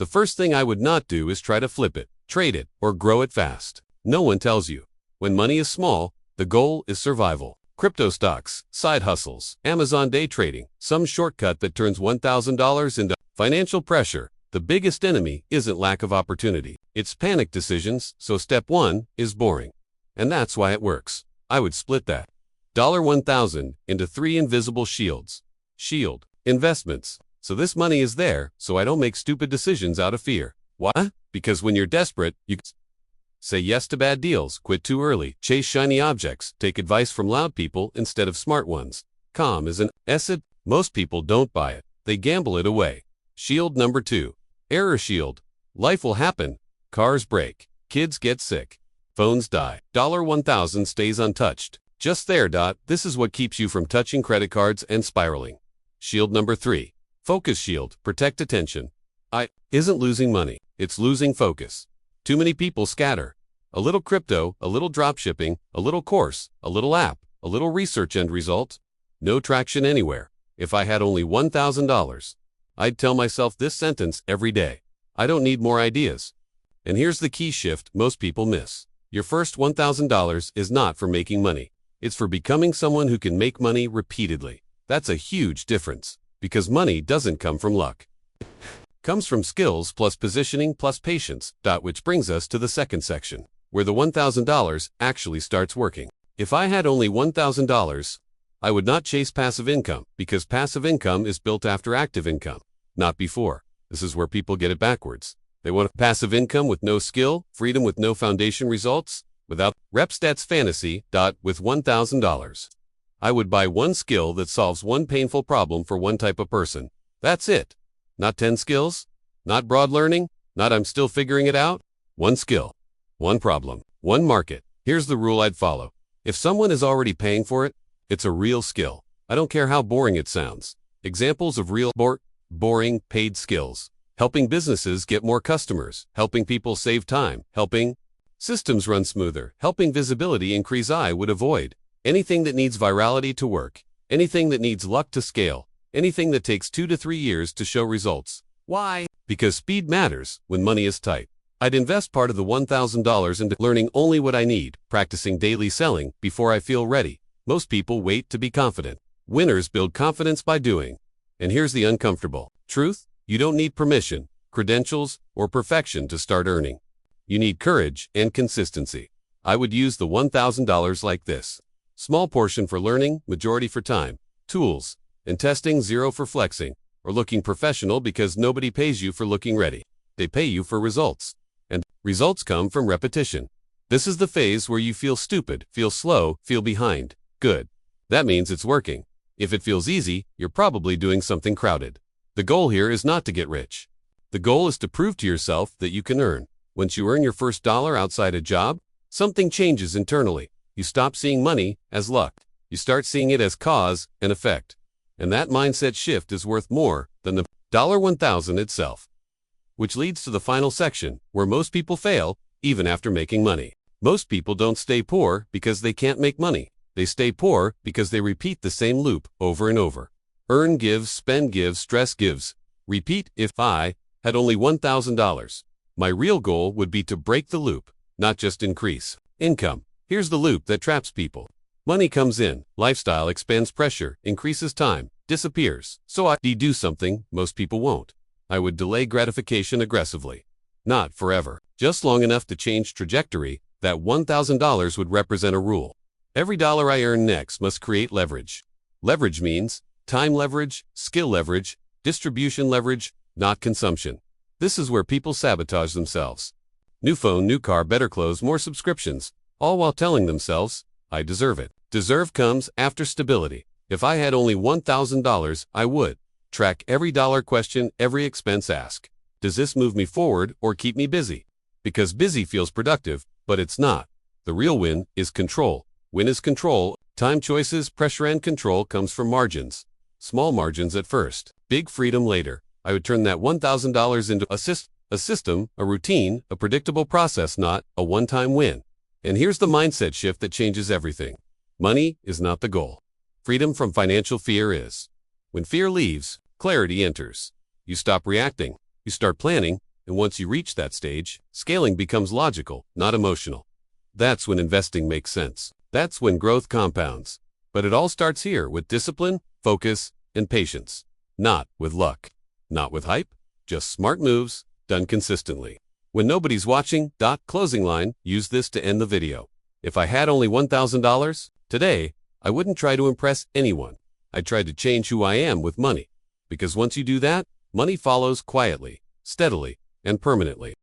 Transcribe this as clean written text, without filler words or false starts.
The first thing I would not do is try to flip it, trade it, or grow it fast. No one tells you. When money is small, the goal is survival. Crypto stocks, side hustles, Amazon day trading, some shortcut that turns $1,000 into financial pressure. The biggest enemy isn't lack of opportunity. It's panic decisions, so step 1 is boring. And that's why it works. I would split that $1,000 into 3 invisible shields. Shield, investments. So this money is there, so I don't make stupid decisions out of fear. Why? Because when you're desperate, you say yes to bad deals, quit too early, chase shiny objects, take advice from loud people instead of smart ones. Calm is an asset. Most people don't buy it. They gamble it away. Shield number 2. Error shield. Life will happen. Cars break. Kids get sick. Phones die. $1,000 stays untouched. Just there. This is what keeps you from touching credit cards and spiraling. Shield number 3. Focus shield. Protect attention. Isn't losing money. It's losing focus. Too many people scatter. A little crypto, a little dropshipping, a little course, a little app, a little research end result. No traction anywhere. If I had only $1,000, I'd tell myself this sentence every day. I don't need more ideas. And here's the key shift most people miss. Your first $1,000 is not for making money. It's for becoming someone who can make money repeatedly. That's a huge difference, because money doesn't come from luck. Comes from skills plus positioning plus patience. Which brings us to the second section, where the $1,000 actually starts working. If I had only $1,000, I would not chase passive income, because passive income is built after active income, not before. This is where people get it backwards. They want passive income with no skill, freedom with no foundation, results without Repstats fantasy. With $1,000, I would buy one skill that solves one painful problem for one type of person. That's it. Not 10 skills, not broad learning, not I'm still figuring it out. One skill, one problem, one market. Here's the rule I'd follow. If someone is already paying for it, it's a real skill. I don't care how boring it sounds. Examples of real boring paid skills. Helping businesses get more customers, helping people save time, helping systems run smoother, helping visibility increase. I would avoid anything that needs virality to work, anything that needs luck to scale, anything that takes 2 to 3 years to show results. Why? Because speed matters when money is tight. I'd invest part of the $1,000 into learning only what I need, practicing daily selling before I feel ready. Most people wait to be confident. Winners build confidence by doing. And here's the uncomfortable truth. You don't need permission, credentials, or perfection to start earning. You need courage and consistency. I would use the $1,000 like this. Small portion for learning, majority for time, tools, and testing, 0 for flexing or looking professional, because nobody pays you for looking ready. They pay you for results. And results come from repetition. This is the phase where you feel stupid, feel slow, feel behind. Good. That means it's working. If it feels easy, you're probably doing something crowded. The goal here is not to get rich. The goal is to prove to yourself that you can earn. Once you earn your first dollar outside a job, something changes internally. You stop seeing money as luck. You start seeing it as cause and effect. And that mindset shift is worth more than the $1,000 itself. Which leads to the final section, where most people fail, even after making money. Most people don't stay poor because they can't make money. They stay poor because they repeat the same loop over and over. Earn gives, spend gives, stress gives. Repeat. If I had only $1,000, my real goal would be to break the loop, not just increase income. Here's the loop that traps people. Money comes in, lifestyle expands, pressure increases, time disappears. So I do something most people won't. I would delay gratification aggressively. Not forever, just long enough to change trajectory. That $1,000 would represent a rule. Every dollar I earn next must create leverage. Leverage means time leverage, skill leverage, distribution leverage, not consumption. This is where people sabotage themselves. New phone, new car, better clothes, more subscriptions, all while telling themselves, I deserve it. Deserve comes after stability. If I had only $1,000, I would track every dollar, question every expense, ask, does this move me forward or keep me busy? Because busy feels productive, but it's not. The real win is control. Win is control. Time, choices, pressure, and control comes from margins. Small margins at first, big freedom later. I would turn that $1,000 into a system, a routine, a predictable process, not a one-time win. And here's the mindset shift that changes everything. Money is not the goal. Freedom from financial fear is. When fear leaves, clarity enters. You stop reacting. You start planning. And once you reach that stage, scaling becomes logical, not emotional. That's when investing makes sense. That's when growth compounds. But it all starts here with discipline, focus, and patience. Not with luck. Not with hype. Just smart moves, done consistently. When nobody's watching, closing line, use this to end the video. If I had only $1,000 today, I wouldn't try to impress anyone. I'd try to change who I am with money. Because once you do that, money follows quietly, steadily, and permanently.